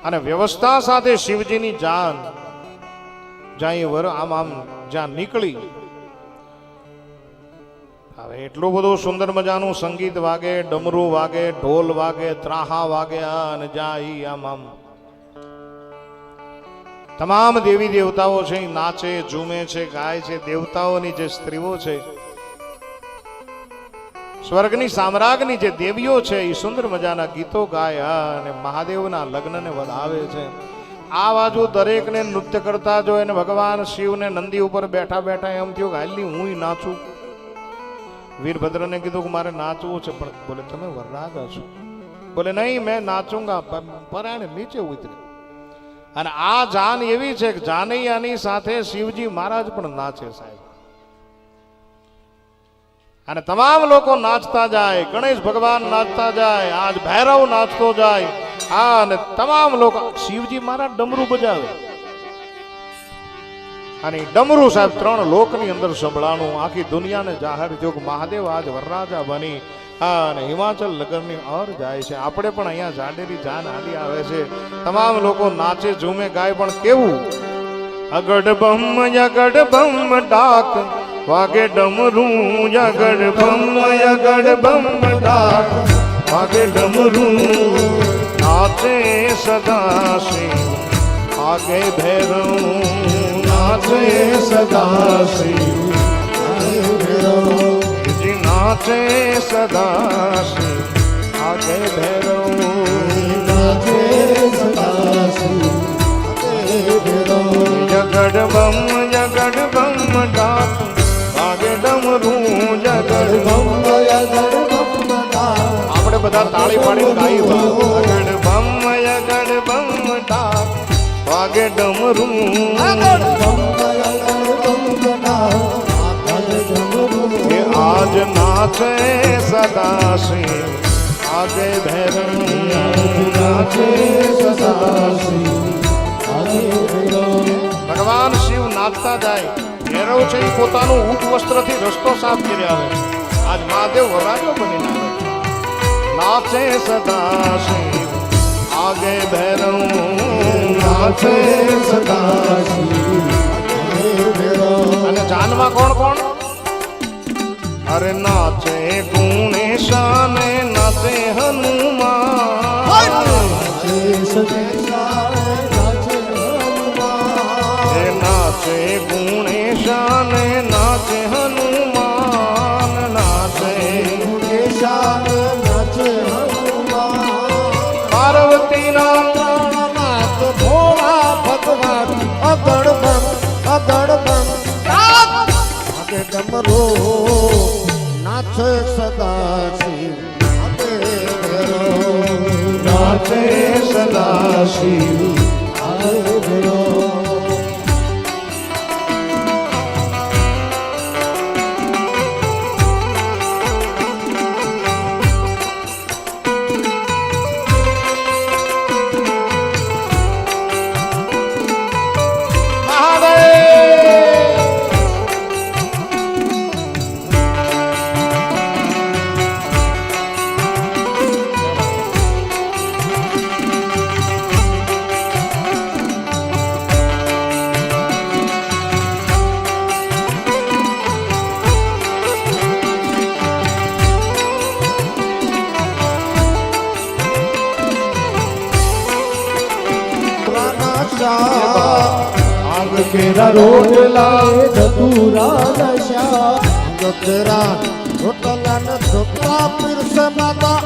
અને વ્યવસ્થા સાથે શિવજીની જાન જ્યાં આમ જ્યાં નીકળી, હવે એટલું બધું સુંદર મજાનું સંગીત વાગે, ડમરું વાગે, ઢોલ વાગે, ત્રાહા વાગે, અને જ્યાં આમ તમામ દેવી દેવતાઓ છે નાચે, ઝૂમે છે, ગાય છે. દેવતાઓની જે સ્ત્રીઓ છે, સ્વર્ગની સામ્રાજ્ઞી જે દેવીઓ છે, એ સુંદર મજાના ગીતો ગાય અને મહાદેવના લગ્નને વધાવે છે. આ બાજુ દરેકને નૃત્ય કરતા જોઈ અને ભગવાન શિવને નંદી ઉપર બેઠા બેઠા એમ થયું કે હાલી હું નાચું. વીરભદ્રને કીધું કે મારે નાચવું છે, પણ બોલે તમે વરરાજા છો. બોલે નહીં, મેં નાચુંગા. પરાણે નીચે ઉતરી. અને આ જાન એવી છે કે જાનૈયાની સાથે શિવજી મહારાજ પણ નાચે સાહેબ. અને તમામ લોકો નાચતા જાય, ગણેશ ભગવાન નાચતા જાય, આજ ભૈરવ નાચતો જાય, અને તમામ લોકો શિવજી મહારાજ ડમરું બજાવે. અને ડમરું સાહેબ 3 લોકની અંદર સંભળાણું, આખી દુનિયાને જાહેર થયું કે મહાદેવ આજ વરરાજા બની અને હિમાચલ નગરની ઓર જાય છે. આપણે પણ અહીંયા જાડેરી જાન હાલી આવે છે, તમામ લોકો નાચે, ઝૂમે, ગાય. પણ કેવું અગડ બમ ડાક વાગે ડમરું, યગડ બમ ડાક વાગે ડમરું, નાચે સદા શિવ આગે ભૈરવ, નાચે સદા શિવ આગે ભૈરવ, નાચે સદા શિવ આગે ભૈરવ, નાચે સદા શિવ આગે ભૈરવ, યગડ બમ ડાક વાગે ડમરું, યગડ બમ ડાક. આપણે બધા તાળી પાડીને ગાઈએ, યગડ બમ ડાક વાગે ડમરું, આજ નાચે સદા શિવ આગે ભૈરવ, નાચે સદા શિવ આગે ભૈરવ. ભગવાન શિવ નાચતા જાય. ભૈરવ છે એ પોતાનું ઊંટ વસ્ત્રથી રસ્તો સાફ કરી આવે. આજ મહાદેવ વરરાજો બનીને આવે. નાચે સદા શિવ આગે ભૈરવ, નાચે સદા શિવ આગે ભૈરવ. અને જાનમાં કોણ કોણ? અરે નાચે ગુણેશાને, નાચે હનુમાન, નાચે ગુણેશાને, નાચે હનુમાન, નાચે ગુણેશાને, નાચે હનુમાન. પાર્વતીના નાથ ભોળા ભગવાન અગડ બમ આગે ડમરો, નાચે સદા શિવ આગે ભૈરવ, નાચે સદા શિવ આગે ભૈરવ. આંગ કેરા રોટલા ધતુરા દશા, ધતુરા રોટલા ને ધોતા પીરસમાતા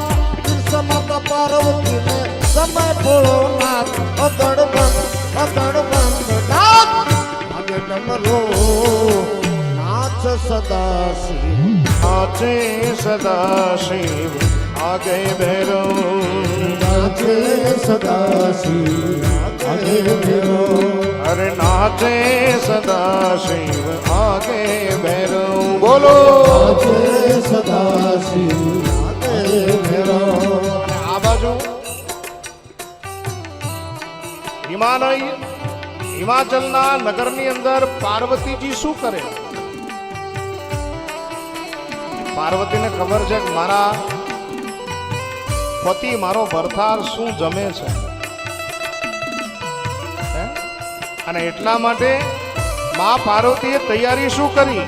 પાર્વતીને સમય ભોળો નાથ અગડ બમ ડાક આગે ડમરો, નાચ સદા શિવ નાચે સદા શિવ આગે ભૈરવ, નાચે સદા શિવ આગે ભૈરવ. અરે નાચે સદા શિવ આગે ભૈરવ. બોલો નાચે સદા શિવ આગે ભૈરવ. આ બાજુ હિમાચલના નગરની અંદર પાર્વતીજી શું કરે? પાર્વતીને ખબર છે કે મારા પતિ મારો ભરથાર શું જમે છે. અને એટલા માટે માં પાર્વતીએ તૈયારી શું કરી?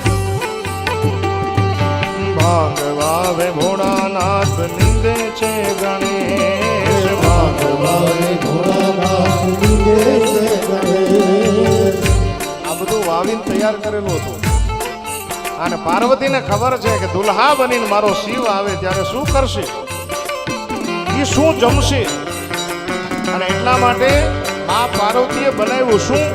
ભાગવાવે ભોળાનાથ નિંદે છે ગણેશ, ભાગવાવે ભોળાનાથ નિંદે છે ગણેશ. આ બધું વાવીને તૈયાર કરેલું હતું. અને પાર્વતીને ખબર છે કે દુલ્હા બનીને મારો શિવ આવે ત્યારે શું કરશે, એ શું જમશે. અને એટલા માટે મા પાર્વતીએ બનાવ્યું શું?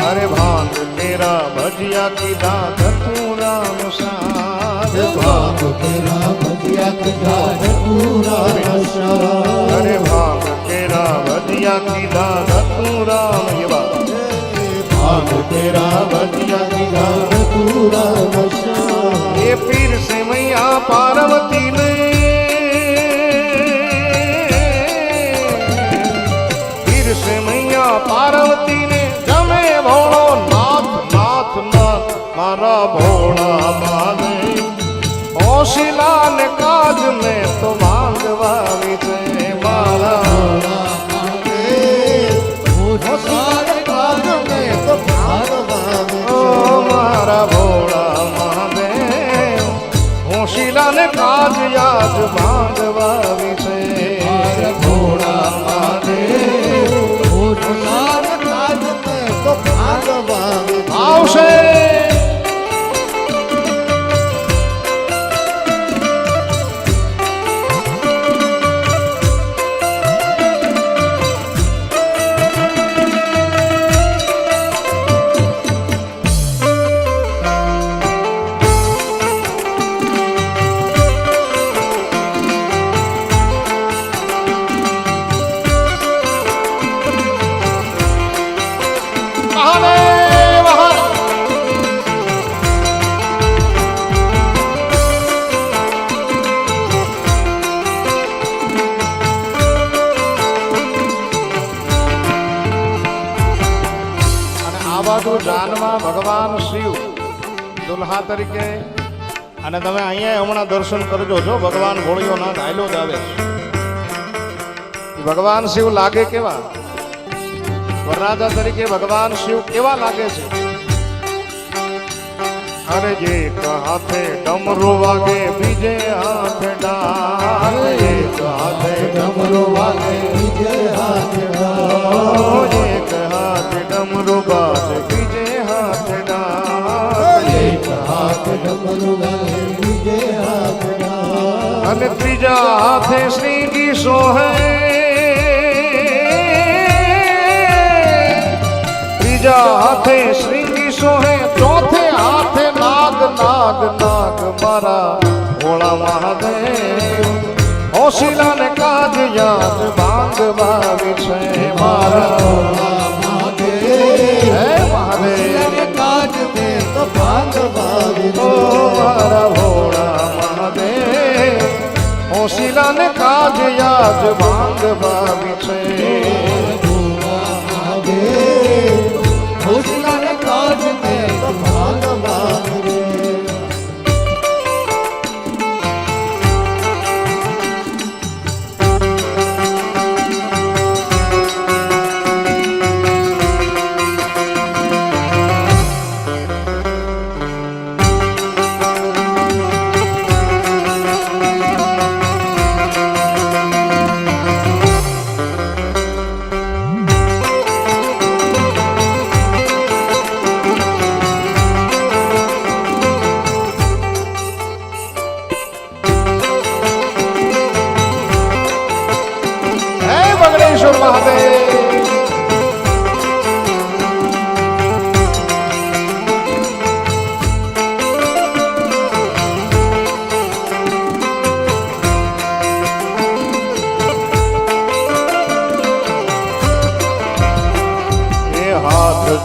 અરે ભાંગ તેરા ભજીયા કીધા ધતુરામ સાદ, ભાગ તેરા ભજીયા કીધા ધતુરામ સાદ. અરે ભાંગ તેરા ભજીયા કીધા ધતુરામ એવા ભાગ તેરા ભજીયા કીધા ધતુરામ સાદ. એ પીર સે મૈયા પાર્વતી ને, પીર સે મૈયા પાર્વતી ને જમે ભોળો નાથ નાથ નાથ મારા ભોળા બાને. હોશિલા ને કાજ ને તો માંગવાવી છે મારા મારા ભોળા મહાદેવ. હોશિલા ને કાજ યાદ માંગવાવી છે ભોળા મહાદેવ. આવશે જાનમાં ભગવાન શિવ દુલ્હા તરીકે. અને તમે અહીંયા હમણાં દર્શન કરજો છો, ભગવાન ભોળિયોનાથ હાલ્યો જ આવે. ભગવાન શિવ લાગે કેવા? વરરાજા તરીકે ભગવાન શિવ કેવા લાગે છે? અરે એક હાથે ડમરું વાગે, બીજે હાથે ડાલ, એક હાથે ડમરું વાગે, બીજે હાથે ડાલ. એક હાથે ડમરું વાગે, બીજે હાથે ડાલ, એક હાથે ડમરું વાગે, બીજે હાથે ડાલ. અને ત્રીજા હાથે શ્રીંગી સોહે, ત્રીજા હાથે શ્રીંગી સોહે, ચોથે હાથે નાગ નાગ નાગ મારા ભોળા મહાદેવ. હોશિલા ને કાજ યાદ ભાંગવાવી છે મારા ભોળા મહાદેવ. હે મહાદેવ. કાજ ને તો ભાંગવાવી ઓ મારા ભોળા મહાદેવ. હોશિલા ને કાજ યાદ ભાંગવાવી છે.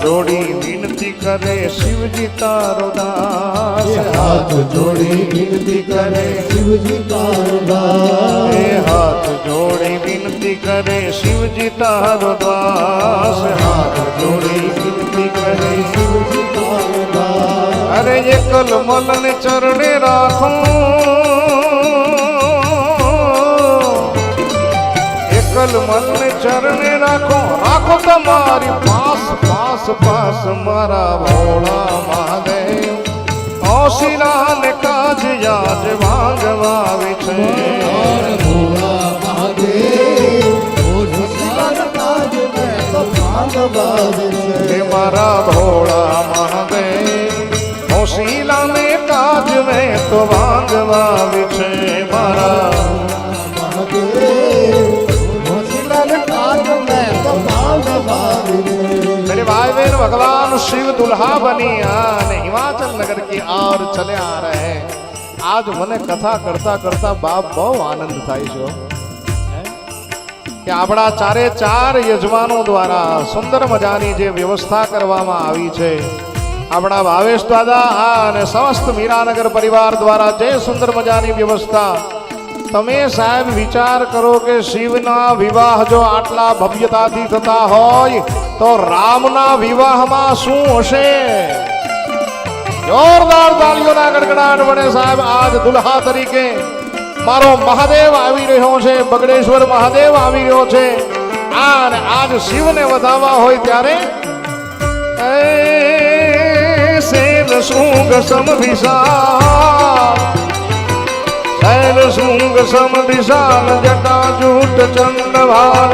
જોડી વિનતી કરે શિવજી તારો દાસ. હાથ જોડી વિનતી કરે શિવજી તારો દાસ. હાથ જોડી વિનતી કરે શિવજી તારો દાસ. હાથ જોડી વિનતી કરે શિવજી તારો દાસ. અરે એકલ મલન ચરણે રાખો, એકલ मंगल मन में चरणे राखो राखो तुम्हारी पास पास पास मारा भोला महादेव ओशिला ने काज याज भांगवा विछे भोला महादेव ओशिला ने काज में तो भांगवा विछे मारा भोला महादेव ओशिला ने काज में तो भांगवा विछे मारा मेरे भाई बहन भगवान शिव दुल्हा बनिया ने हिमाचल नगर की ओर चले आ रहे हैं। आज મને કથા કરતા કરતા બાપ બહુ આનંદ થાય છે કે આપણા ચારે ચાર યજમાનો દ્વારા સુંદર મજાની જે વ્યવસ્થા કરવામાં આવી છે આપણા ભાવેશ દાદા અને સમસ્ત મીરાનગર પરિવાર દ્વારા જે સુંદર મજાની વ્યવસ્થા તમે સાહેબ વિચાર કરો કે શિવના વિવાહ જો આટલા ભવ્યતાથી થતા હોય તો રામના વિવાહમાં શું હશે જોરદાર તાળીઓના ગડગડાટ વડે સાહેબ આજ દુલ્હા તરીકે મારો મહાદેવ આવી રહ્યો છે બગડેશ્વર મહાદેવ આવી રહ્યો છે અને આજ શિવને વધાવવા હોય ત્યારે શેર શૃંગ સમ વિશાળ शैल शुंग सम विशाल जटा जूट चंद्रभाल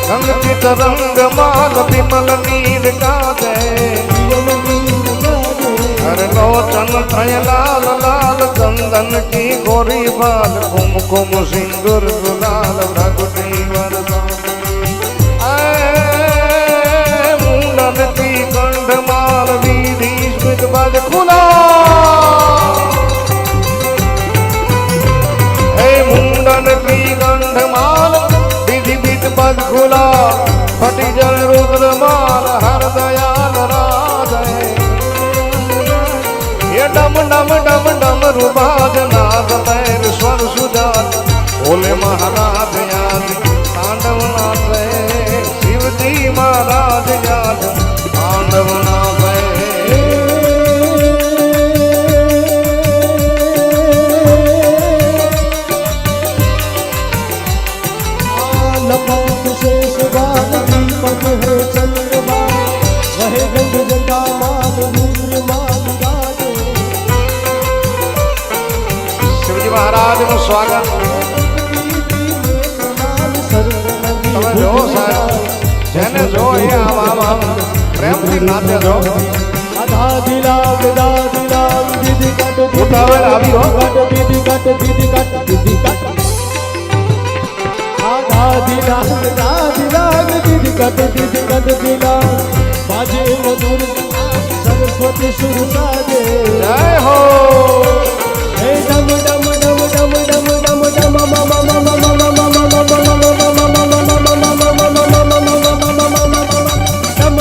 कंकित रंग माल विमल नील काजे हर लोचन त्रय लाल लाल चंदन की गोरी बाल कुमकुम सिंदूर गुलाल भगवती वरदान मुंडन की कंठमाल विधि स्मित बज खुला मुंडन की गंधमाल विधि विध पद खुला फटी जल रुद्रमाल हर दयाल राज ये डम डम डम डम रुबाज नाद पैर स्वर सुजान बोले महाराज याद तांडव नाचे शिव जी महाराज याद तांडव नाचे शेष बाल दीपक है चंद्रमा वह गंग जटा मान रुद्र मान गाजे शिवजी महाराज નું સ્વાગત તમે જો સાહેબ જેને જો એ આમ પ્રેમથી નાચે જો આધા દિલાગ દીદી કટ ઉતાવળ આવી હો કટ દીદી કટ દીદી કટ દીદી કટ दिलाग दीदी कट दिला बाजे मधुर सरस्वती सुर साजे जय हो हे डम डम डम डम डम डम डम मम मम मम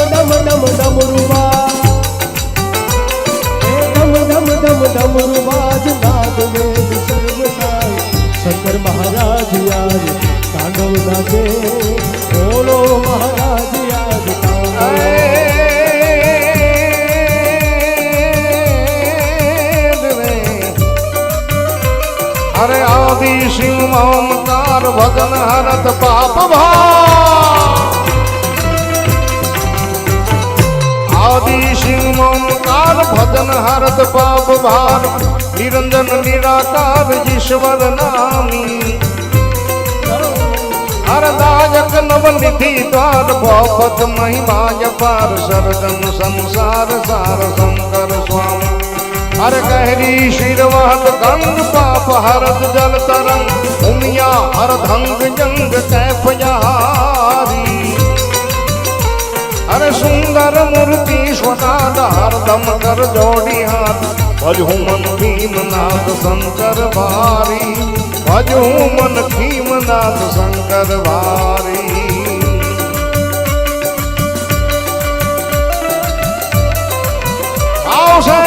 डम डम डम रुबा हे डम डम डम डम रुबाज नाद में सर्व साई शंकर महाराज यार तांडव नाचे बोलो महाराज याद अरे आदि शिव ममकार भजन हरत पाप आदि शिव ममकार भजन हरत पाप भार निरंजन निराकार ईश्वर नामी हरदायक नवनिधि द्वार भौपत महिमाय पार सरदम संसार सार शंकर स्वामी हर गहरी शिरवहत गंग पाप हरत जल तरंग उमिया हर धंग जंग कैफयारी हर सुंदर मूर्ति स्वनाधार दम कर जोड़ी हाथ भजहु मन भीमनाथ शंकर भारी भजहु मन भीमनाथ शंकर भारी आओ से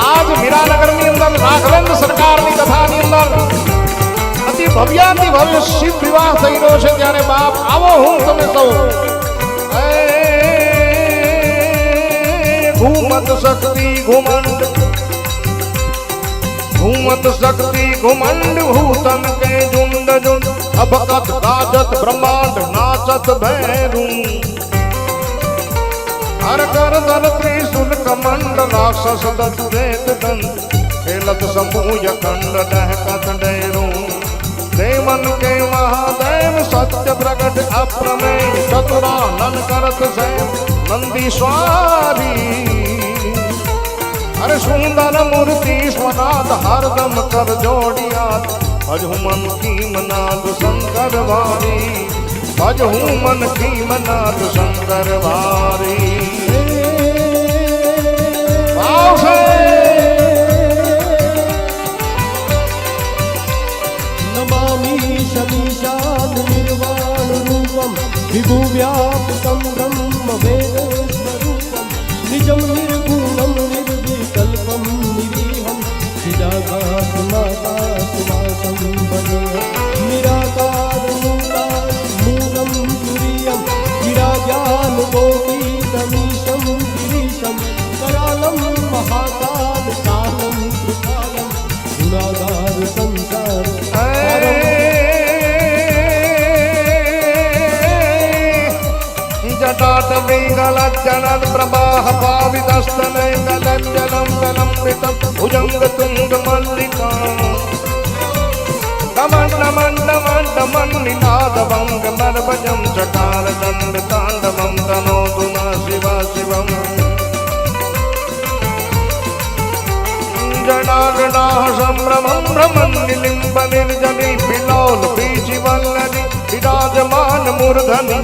आज मीरानगर ની અંદર રાઘવેન્દ્ર સરકારની કથાની અંદર અતિ ભવ્યાતિ ભવ્ય શિવ વિવાહ થઈ રહ્યો છે ત્યારે બાપ આવો હું તમે સૌ घूमत शक्ति घुमंड घूमत शक्ति घुमंड भूतन के झुंड झुंड अबकत गाजत ब्रह्मांड नाचत भैरू हर कर दल त्रिशूल कमंड राक्षस दत्त देत दंत खेलत समूह खंड डहकत डेरू देवन के महादेव सत्य प्रकट अप्रमेय चतुरानन करत से नंदी स्वारी अरे सुंदर मूर्ति स्वनाथ हरदम कर जोड़िया भजहु मन की मनाथ शंकर भारी भजहु मन की मनाथ शंकर भारी भाव से नमामि शमीशान निर्वाण रूपम विभु व्यापकं ब्रह्म वेद स्वरूपम निजं निर्गुणं निर्विकल्पं निरीहं चिदाकाशमाकाशवासं भजे निराकार मूलं तुरीयं विराज्ञानुगोपीतमीशं गिरीशं करालं महाकाल कालं कृपालं गुणागार संसार जटाटवीगलज्जलं प्रवाह पावितस्तनय गलज्जलं गलम्बितं भुजङ्गतुङ्गमल्लिका दमण्डमण्डमण्डमण्डिनादभङ्गमर्भजं चकारदण्डताण्डवं तनोतु न शिव शिवम् जडागडाः सम्भ्रमं भ्रमन्निलिम्ब निर्जनि विलोल बीजिवल्लरि विराजमान मूर्धनि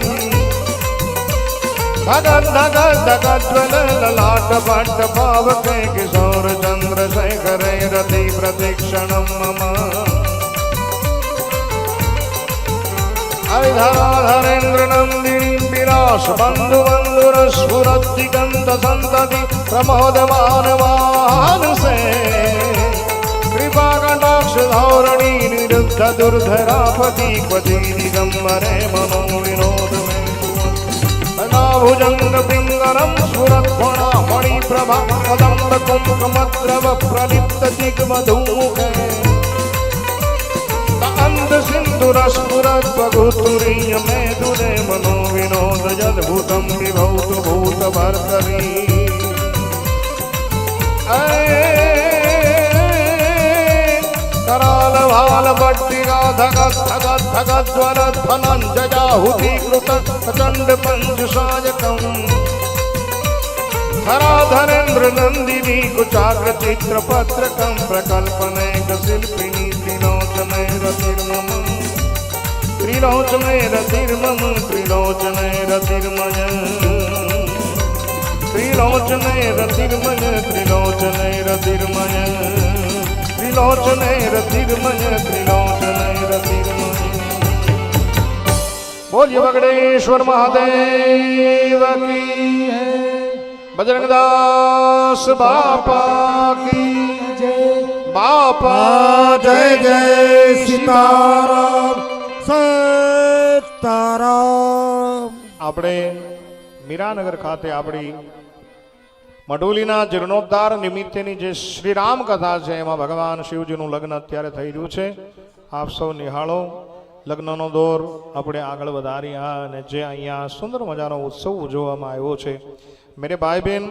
धगत धगत धगत ज्वल ललाट भट्ट पावके किशोर चंद्रशेखर रति प्रतीक्षणं मम धरेन्द्र नंदिनी विरास बंधु बंधुर स्फुरद्दिगंत संतति प्रमोदमान मानसे कृपा कटाक्ष धौरणी निरुद्ध दुर्धरापति क्वचि दिगंबरे मनो विनोद में भुजंग पिंगरम स्फुरत्फणा मणिप्रभा कदम्ब कुंकुमद्रव प्रलिप्त दिग्मधूमुखे अंध सिंधुरस्फुरत्वगुतुरीय मेदुरे मनो विनोद जलभूतं विभौत भूत भर्तरी कराल भाल भट्टिका धगत धगत धगत ज्वलत धनंजयाहुतीकृत प्रचंड पंचसायकम् धराधरेन्द्र नंदिनी कुचाग्र चित्र पत्रकं प्रकल्पनेक शिल्पिनी त्रिलोचने रतिर्मम त्रिलोचने रतिर्मम त्रिलोचने रतिर्मय त्रिलोचने रतिर्मय त्रिलोचने रतिर्मय त्रिलोचने रतिर्मय त्रिलोचने रतिर्मय। बोलिए बगड़ेश्वर महादेव की बजरंगदास बापा की जय बापा जय जय सीताराम सीताराम। આપણે મીરાનગર ખાતે આપણી મઢોલીના જીર્ણોદ્ધાર નિમિત્તેની જે શ્રીરામ કથા છે એમાં ભગવાન શિવજીનું લગ્ન અત્યારે થઈ રહ્યું છે. આપ સૌ નિહાળો. લગ્નનો દોર આપણે આગળ વધાર્યા અને જે અહીંયા સુંદર મજાનો ઉત્સવ ઉજવવામાં આવ્યો છે. મેરે ભાઈ બહેન,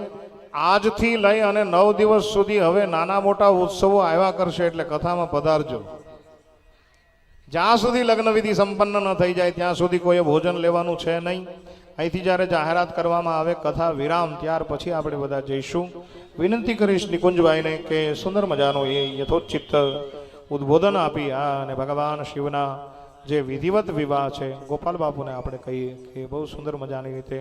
આજથી લઈ અને 9 દિવસ સુધી હવે નાના મોટા ઉત્સવો આવ્યા કરશે, એટલે કથામાં પધારજો. જ્યાં સુધી લગ્ન વિધિ સંપન્ન ન થઈ જાય ત્યાં સુધી કોઈ ભોજન લેવાનું છે નહીં. અહીંથી જ્યારે જાહેરાત કરવામાં આવે કથા વિરામ, ત્યાર પછી આપણે બધા જઈશું. વિનંતી કરીશ નિકુંજભાઈને કે સુંદર મજાનું એ યથોચિત ઉદ્બોધન આપી અને ભગવાન શિવના જે વિધિવત વિવાહ છે ગોપાલ બાપુને આપણે કહીએ કે બહુ સુંદર મજાની રીતે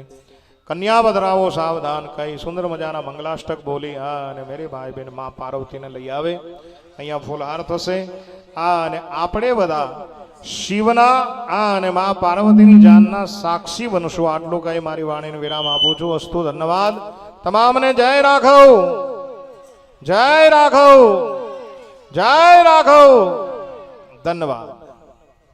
કન્યા બદરાવો સાવધાન કહી સુંદર મજાના મંગલાષ્ટક બોલી અને મેરે ભાઈ બહેન મા પાર્વતીને લઈ આવે. અહીંયા ફૂલહાર થશે અને આપણે બધા શિવના અને મા પાર્વતીની જાનના સાક્ષી બનશું. આટલું કહી મારી વાણીને વિરામ આપું છું. અસ્તુ, ધન્યવાદ. તમામને જય રાઘવ, જય રાઘવ, જય રાઘવ. ધન્યવાદ.